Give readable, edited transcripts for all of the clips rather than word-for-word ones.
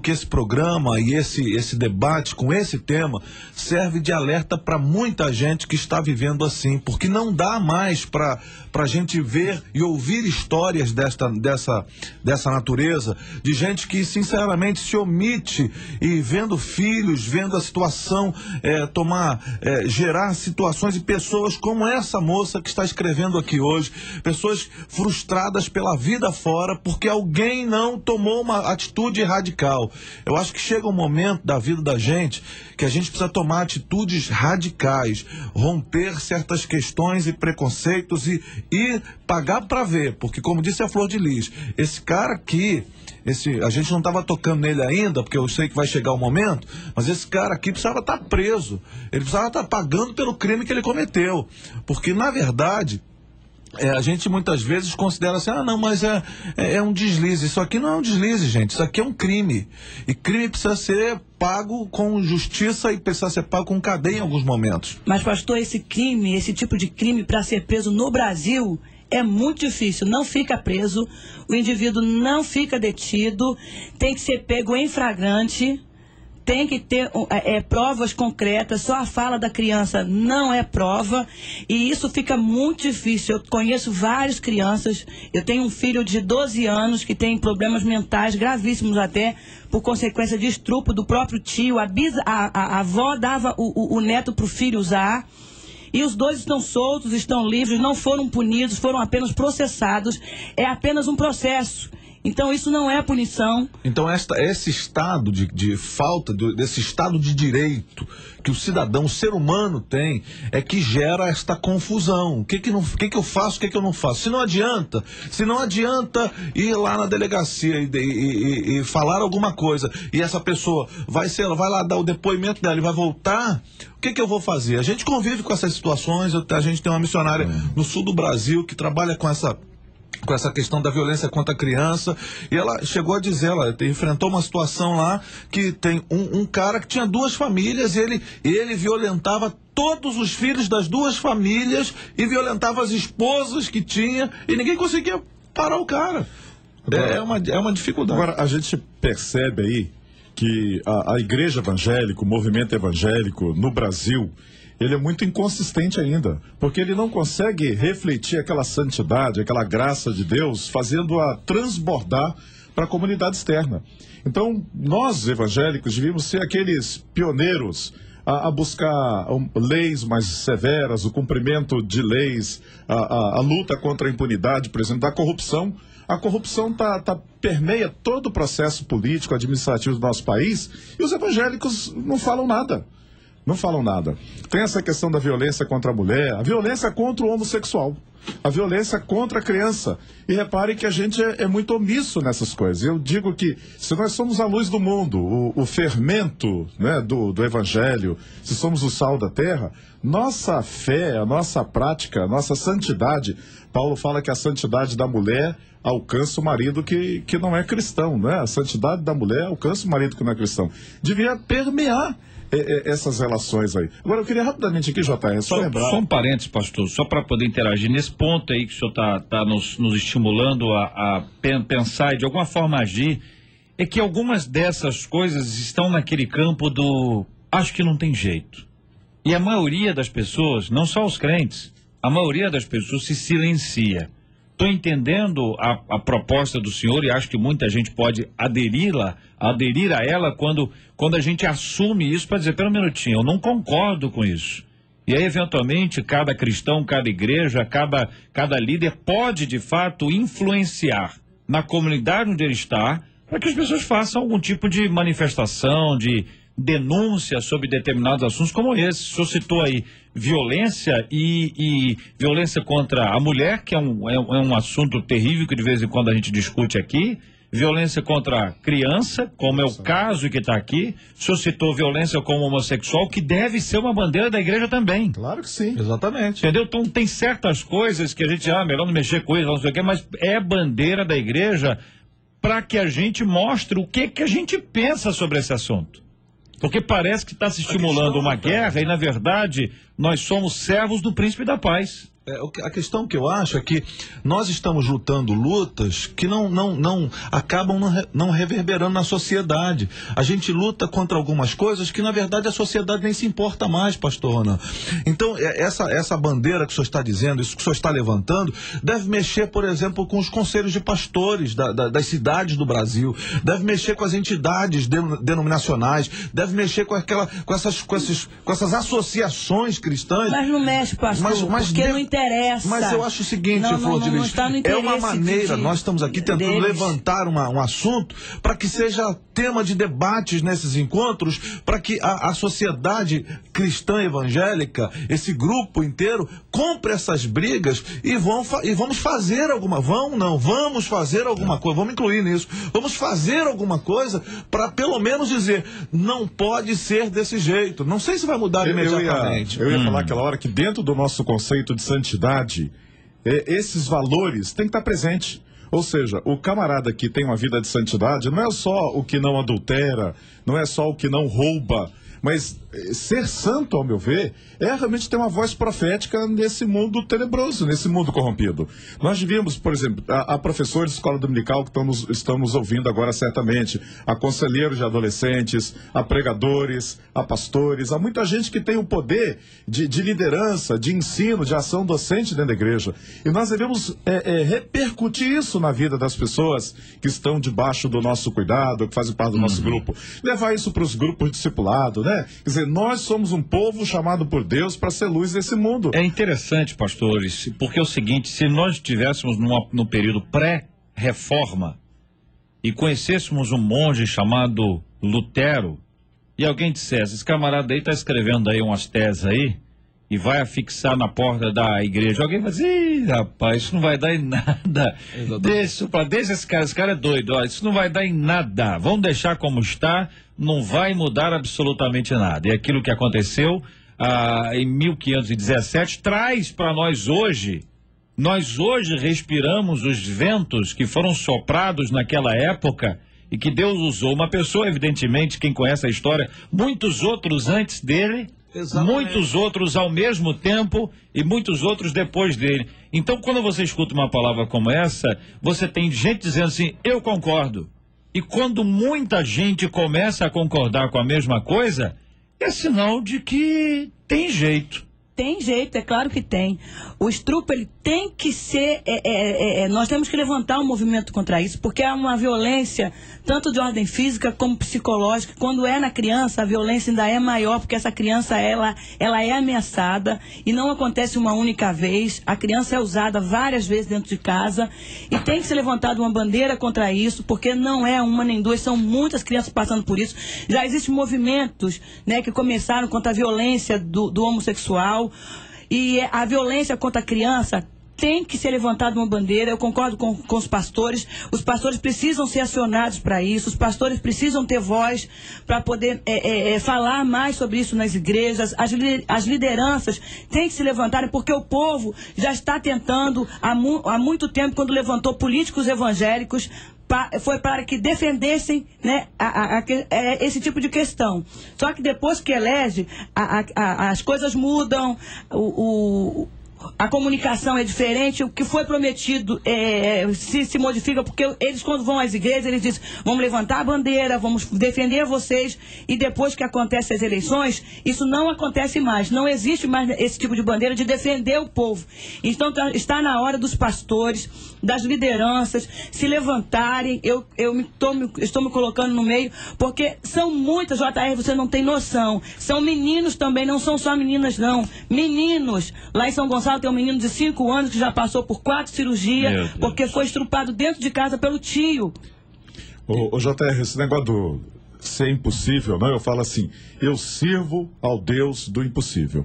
Que esse programa e esse debate com esse tema serve de alerta para muita gente que está vivendo assim, porque não dá mais para a gente ver e ouvir histórias dessa natureza, de gente que sinceramente se omite e vendo filhos, vendo a situação gerar situações e pessoas como essa moça que está escrevendo aqui hoje, pessoas frustradas pela vida fora porque alguém não tomou uma atitude radical. Eu acho que chega um momento da vida da gente que a gente precisa tomar atitudes radicais, romper certas questões e preconceitos e pagar para ver, porque como disse a Flor de Lis, esse cara aqui, a gente não estava tocando nele ainda, porque eu sei que vai chegar o momento, mas esse cara aqui precisava estar preso, ele precisava estar pagando pelo crime que ele cometeu, porque na verdade a gente muitas vezes considera assim, não, mas é um deslize. Isso aqui não é um deslize, gente, isso aqui é um crime, e crime precisa ser pago com justiça e precisa ser pago com cadeia em alguns momentos. Mas pastor, esse tipo de crime para ser preso no Brasil é muito difícil, não fica preso, o indivíduo não fica detido, tem que ser pego em flagrante, tem que ter provas concretas, só a fala da criança não é prova, e isso fica muito difícil. Eu conheço várias crianças, eu tenho um filho de 12 anos que tem problemas mentais gravíssimos até, por consequência de estupro do próprio tio, a avó dava o neto para o filho usar, e os dois estão soltos, estão livres, não foram punidos, foram apenas processados, é apenas um processo. Então isso não é punição. Então esse estado de falta desse estado de direito que o cidadão, o ser humano tem, é que gera esta confusão. O que eu faço, o que eu não faço? Se não adianta ir lá na delegacia e falar alguma coisa, e essa pessoa vai lá dar o depoimento dela e vai voltar, o que eu vou fazer? A gente convive com essas situações, a gente tem uma missionária no sul do Brasil que trabalha com essa questão da violência contra a criança, e ela chegou a dizer, ela enfrentou uma situação lá que tem um cara que tinha duas famílias, e ele violentava todos os filhos das duas famílias e violentava as esposas que tinha, e ninguém conseguia parar o cara. É uma dificuldade. Agora, a gente percebe aí que a igreja evangélica, o movimento evangélico no Brasil, ele é muito inconsistente ainda, porque ele não consegue refletir aquela santidade, aquela graça de Deus, fazendo-a transbordar para a comunidade externa. Então, nós evangélicos devíamos ser aqueles pioneiros a buscar leis mais severas, o cumprimento de leis, a luta contra a impunidade, por exemplo, da corrupção. A corrupção permeia todo o processo político, administrativo do nosso país, e os evangélicos não falam nada. Não falam nada. Tem essa questão da violência contra a mulher, a violência contra o homossexual, a violência contra a criança. E repare que a gente é muito omisso nessas coisas. Eu digo que se nós somos a luz do mundo, o fermento, né, do evangelho, se somos o sal da terra, nossa fé, a nossa prática, a nossa santidade, Paulo fala que a santidade da mulher alcança o marido que não é cristão, né? A santidade da mulher alcança o marido que não é cristão. Devia permear essas relações aí. Agora eu queria rapidamente aqui, JR, só lembrar... Só um parênteses, pastor, só para poder interagir nesse ponto aí que o senhor está nos estimulando a pensar e de alguma forma agir, é que algumas dessas coisas estão naquele campo do acho que não tem jeito. E a maioria das pessoas, não só os crentes, a maioria das pessoas se silencia. Estou entendendo a proposta do senhor e acho que muita gente pode aderir a ela quando a gente assume isso para dizer, pera um minutinho, eu não concordo com isso. E aí, eventualmente, cada cristão, cada igreja, cada líder pode, de fato, influenciar na comunidade onde ele está para que as pessoas façam algum tipo de manifestação, de denúncia sobre determinados assuntos como esse. O senhor citou aí violência e violência contra a mulher, que é um assunto terrível que de vez em quando a gente discute aqui, violência contra a criança, como é o caso que está aqui. O senhor citou violência como homossexual, que deve ser uma bandeira da igreja também. Claro que sim. Exatamente. Entendeu? Então tem certas coisas que a gente, melhor não mexer com isso, não sei o quê, mas é bandeira da igreja para que a gente mostre o que a gente pensa sobre esse assunto. Porque parece que está se estimulando uma guerra e, na verdade, nós somos servos do príncipe da paz. A questão que eu acho é que nós estamos lutando lutas que não acabam não reverberando na sociedade. A gente luta contra algumas coisas que, na verdade, a sociedade nem se importa mais, pastor Ronan. Então, essa bandeira que o senhor está dizendo, isso que o senhor está levantando, deve mexer, por exemplo, com os conselhos de pastores das cidades do Brasil, deve mexer com as entidades denominacionais, deve mexer com essas associações cristãs. Mas não mexe, pastor, porque não interessa. Mas eu acho o seguinte, Flor de Lis, é uma maneira, nós estamos aqui tentando levantar um assunto para que seja tema de debates nesses encontros, para que a sociedade cristã evangélica, esse grupo inteiro, compre essas brigas e vamos fazer vamos fazer alguma coisa, vamos incluir nisso, vamos fazer alguma coisa para pelo menos dizer, não pode ser desse jeito. Não sei se vai mudar imediatamente. Eu ia falar aquela hora que dentro do nosso conceito de santidade, esses valores têm que estar presentes. Ou seja, o camarada que tem uma vida de santidade não é só o que não adultera, não é só o que não rouba, mas ser santo, ao meu ver, é realmente ter uma voz profética nesse mundo tenebroso, nesse mundo corrompido. Nós devíamos, por exemplo, a professores de escola dominical que estão nos ouvindo agora certamente, a conselheiros de adolescentes, a pregadores, a pastores, há muita gente que tem o poder de liderança, de ensino, de ação docente dentro da igreja. E nós devemos repercutir isso na vida das pessoas que estão debaixo do nosso cuidado, que fazem parte do nosso grupo. Levar isso para os grupos discipulados, né? Quer dizer, nós somos um povo chamado por Deus para ser luz desse mundo. É interessante, pastores, porque é o seguinte, se nós estivéssemos no período pré-reforma e conhecêssemos um monge chamado Lutero, e alguém dissesse, esse camarada aí está escrevendo aí umas teses aí, e vai afixar na porta da igreja, alguém vai dizer, rapaz, isso não vai dar em nada, deixa esse cara é doido, ó, isso não vai dar em nada, vamos deixar como está, não vai mudar absolutamente nada. E aquilo que aconteceu em 1517 traz para nós hoje respiramos os ventos que foram soprados naquela época e que Deus usou uma pessoa, evidentemente, quem conhece a história, muitos outros antes dele, exatamente, muitos outros ao mesmo tempo e muitos outros depois dele. Então, quando você escuta uma palavra como essa, você tem gente dizendo assim, eu concordo. E quando muita gente começa a concordar com a mesma coisa, é sinal de que tem jeito. Tem jeito, é claro que tem. O estrupo, ele tem que ser... nós temos que levantar um movimento contra isso, porque há uma violência, tanto de ordem física como psicológica. Quando é na criança, a violência ainda é maior, porque essa criança, ela é ameaçada, e não acontece uma única vez. A criança é usada várias vezes dentro de casa, e tem que ser levantada uma bandeira contra isso, porque não é uma nem duas, são muitas crianças passando por isso. Já existem movimentos, né, que começaram contra a violência do homossexual, e a violência contra a criança tem que ser levantada uma bandeira. Eu concordo com os pastores precisam ser acionados para isso, os pastores precisam ter voz para poder falar mais sobre isso nas igrejas, as lideranças têm que se levantarem, porque o povo já está tentando há muito tempo, quando levantou políticos evangélicos, foi para que defendessem, né, esse tipo de questão. Só que depois que elege, as coisas mudam, a comunicação é diferente, o que foi prometido se modifica, porque eles, quando vão às igrejas, eles dizem, vamos levantar a bandeira, vamos defender vocês, e depois que acontecem as eleições, isso não acontece mais, não existe mais esse tipo de bandeira de defender o povo. Então está na hora dos pastores, das lideranças se levantarem. Estou me colocando no meio, porque são muitas, JR, você não tem noção, são meninos também, não são só meninas não, meninos. Lá em São Gonçalo tem um menino de 5 anos que já passou por 4 cirurgias, porque foi estrupado dentro de casa pelo tio. Ô JR, esse negócio do ser impossível, né? Eu falo assim, eu sirvo ao Deus do impossível.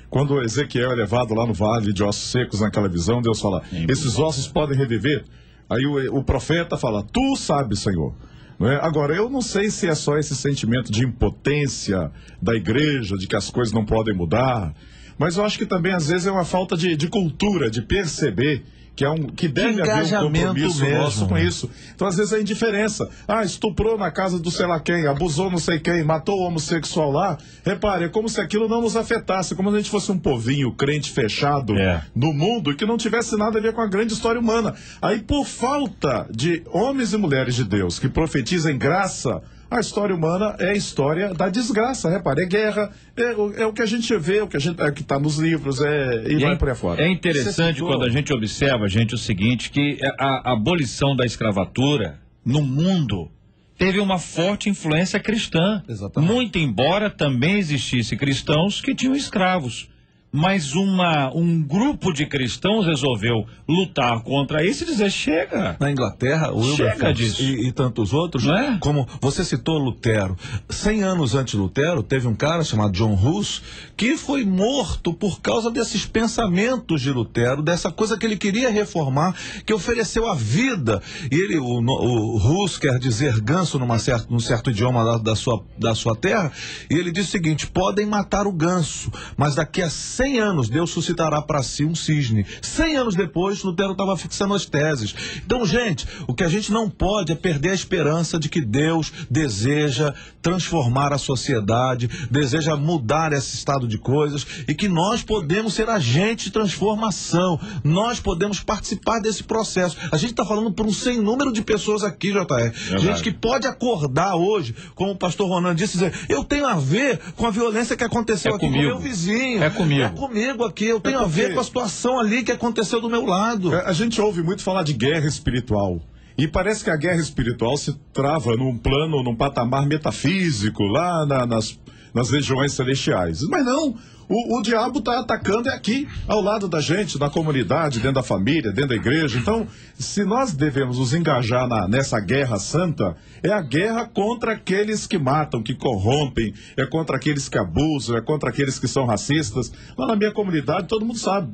Quando Ezequiel é levado lá no vale de ossos secos, naquela visão, Deus fala, esses ossos podem reviver? Aí o profeta fala, tu sabes, Senhor. Não é? Agora, eu não sei se é só esse sentimento de impotência da igreja, de que as coisas não podem mudar, mas eu acho que também às vezes é uma falta de cultura, de perceber que deve haver um compromisso nosso com isso. Então, às vezes, é indiferença. Estuprou na casa do sei lá quem, abusou não sei quem, matou o homossexual lá. Repare, é como se aquilo não nos afetasse, como se a gente fosse um povinho crente fechado no mundo e que não tivesse nada a ver com a grande história humana. Aí, por falta de homens e mulheres de Deus que profetizem graça, a história humana é a história da desgraça, repare, é guerra, é o que a gente vê, é o que está nos livros, e vai por aí fora. É interessante quando a gente observa, gente, o seguinte, que a abolição da escravatura no mundo teve uma forte influência cristã. Exatamente. Muito embora também existisse cristãos que tinham escravos. Mas um grupo de cristãos resolveu lutar contra isso e dizer, chega. Na Inglaterra, o chega disso. E tantos outros, não é? Como você citou Lutero. 100 anos antes de Lutero, teve um cara chamado John Hus, que foi morto por causa desses pensamentos de Lutero, dessa coisa que ele queria reformar, que ofereceu a vida. E ele, o Hus quer dizer ganso num certo idioma da sua terra, e ele diz o seguinte, podem matar o ganso, mas daqui a 100 anos Deus suscitará para si um cisne. 100 anos depois, Lutero estava fixando as teses. Então, gente, o que a gente não pode é perder a esperança de que Deus deseja transformar a sociedade, deseja mudar esse estado de coisas e que nós podemos ser agentes de transformação. Nós podemos participar desse processo. A gente está falando por um sem número de pessoas aqui, JR. Gente que pode acordar hoje, como o pastor Ronan disse, dizer, eu tenho a ver com a violência que aconteceu aqui com o meu vizinho. É comigo. É comigo aqui, eu tenho a ver com a situação ali que aconteceu do meu lado. A gente ouve muito falar de guerra espiritual. E parece que a guerra espiritual se trava num plano, num patamar metafísico, lá nas regiões celestiais. Mas não, o diabo está atacando aqui, ao lado da gente, na comunidade, dentro da família, dentro da igreja. Então, se nós devemos nos engajar nessa guerra santa, é a guerra contra aqueles que matam, que corrompem, é contra aqueles que abusam, é contra aqueles que são racistas. Lá na minha comunidade, todo mundo sabe.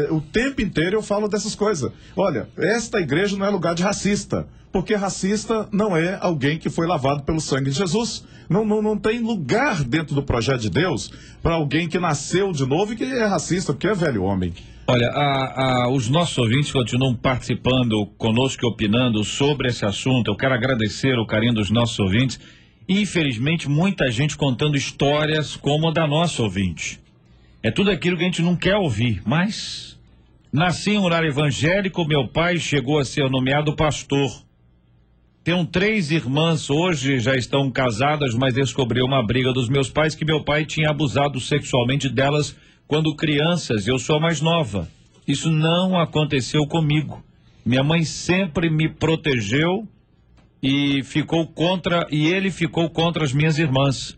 O tempo inteiro eu falo dessas coisas. Olha, esta igreja não é lugar de racista, porque racista não é alguém que foi lavado pelo sangue de Jesus. Não tem lugar dentro do projeto de Deus para alguém que nasceu de novo e que é racista, porque é velho homem. Olha, os nossos ouvintes continuam participando conosco e opinando sobre esse assunto. Eu quero agradecer o carinho dos nossos ouvintes. Infelizmente, muita gente contando histórias como a da nossa ouvinte. É tudo aquilo que a gente não quer ouvir, mas nasci em um lar evangélico, meu pai chegou a ser nomeado pastor. Tenho 3 irmãs, hoje já estão casadas, mas descobriu uma briga dos meus pais que meu pai tinha abusado sexualmente delas quando crianças, eu sou a mais nova. Isso não aconteceu comigo. Minha mãe sempre me protegeu e ele ficou contra as minhas irmãs.